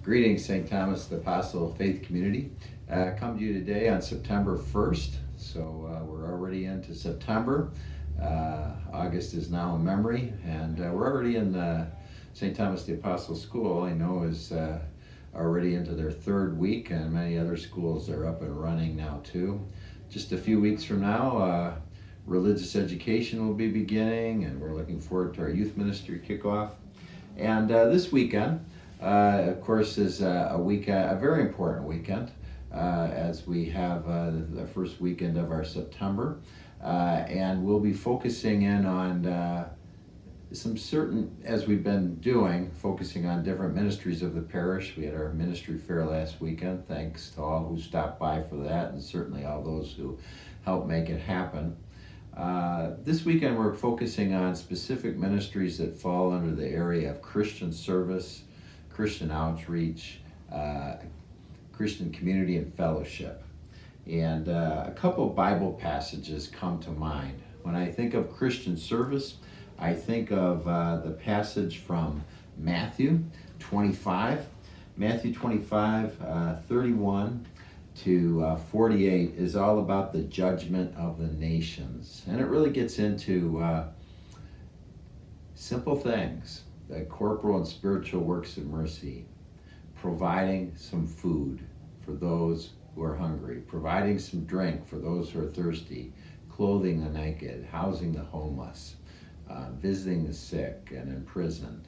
Greetings, St. Thomas the Apostle Faith Community. Come to you today on September 1st. So we're already into September. August is now a memory, and we're already in St. Thomas the Apostle School. I know is already into their third week, and many other schools are up and running now too. Just a few weeks from now, religious education will be beginning, and we're looking forward to our youth ministry kickoff. And this weekend, of course, is a very important weekend, as we have the first weekend of our September, and we'll be focusing in on some certain, as we've been doing, focusing on different ministries of the parish. We had our ministry fair last weekend. Thanks to all who stopped by for that, and certainly all those who helped make it happen. This weekend we're focusing on specific ministries that fall under the area of Christian service, Christian outreach, Christian community and fellowship. And a couple Bible passages come to mind. When I think of Christian service, I think of the passage from Matthew 25. Matthew 25, 31 to 48 is all about the judgment of the nations. And it really gets into simple things, the corporal and spiritual works of mercy, providing some food for those who are hungry, providing some drink for those who are thirsty, clothing the naked, housing the homeless, visiting the sick and imprisoned,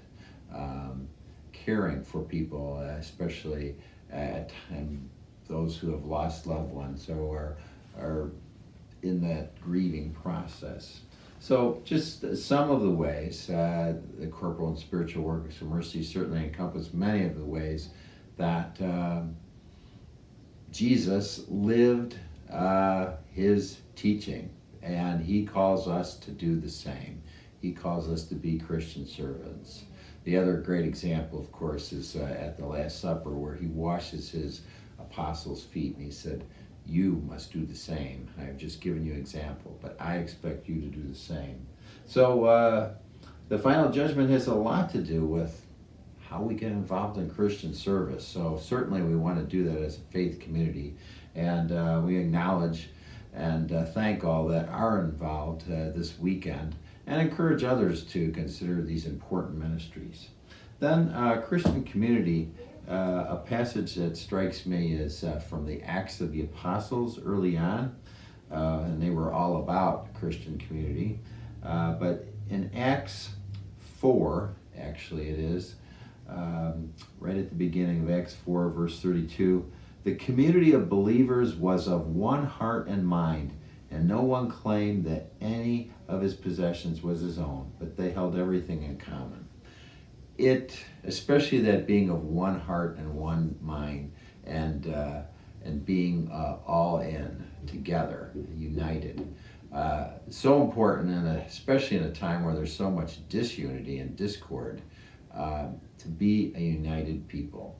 caring for people, especially at times those who have lost loved ones or are in that grieving process. So just some of the ways, the corporal and spiritual works of mercy certainly encompass many of the ways that Jesus lived his teaching, and he calls us to do the same. He calls us to be Christian servants. The other great example, of course, is at the Last Supper, where he washes his apostles' feet, and he said, "You must do the same. I have just given you an example, but I expect you to do the same." So the final judgment has a lot to do with how we get involved in Christian service. So certainly we want to do that as a faith community, and we acknowledge and thank all that are involved this weekend, and encourage others to consider these important ministries. Then Christian community, a passage that strikes me is from the Acts of the Apostles early on, and they were all about Christian community. But in Acts 4, actually it is, right at the beginning of Acts 4, verse 32, the community of believers was of one heart and mind, and no one claimed that any of his possessions was his own, but they held everything in common. It, especially that being of one heart and one mind, and being all in together, united, so important, and especially in a time where there's so much disunity and discord, to be a united people.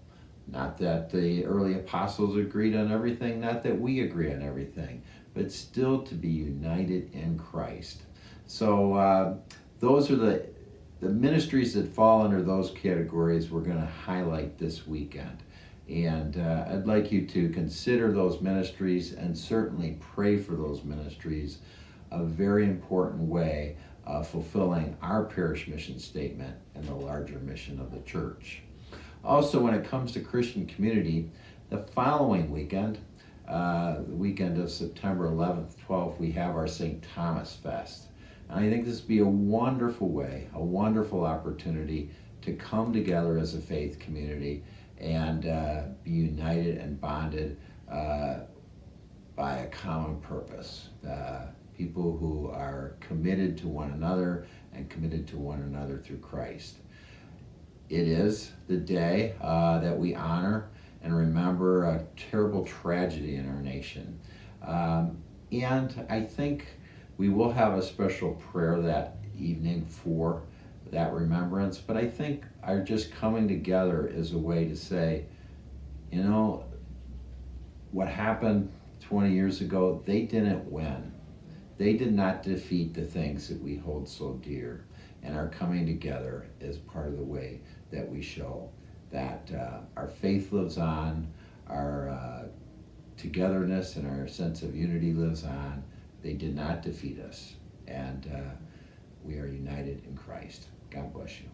Not that the early apostles agreed on everything, not that we agree on everything, but still to be united in Christ. So those are the ministries that fall under those categories we're going to highlight this weekend. And I'd like you to consider those ministries and certainly pray for those ministries, a very important way of fulfilling our parish mission statement and the larger mission of the church. Also, when it comes to Christian community, the following weekend, the weekend of September 11th, 12th, we have our St. Thomas Fest. And I think this would be a wonderful way, a wonderful opportunity to come together as a faith community and be united and bonded by a common purpose. People who are committed to one another and committed to one another through Christ. It is the day that we honor and remember a terrible tragedy in our nation. And I think we will have a special prayer that evening for that remembrance, but I think our just coming together is a way to say, you know, what happened 20 years ago, they didn't win. They did not defeat the things that we hold so dear, and our coming together is part of the way that we show that our faith lives on, our togetherness and our sense of unity lives on. They did not defeat us, and we are united in Christ. God bless you.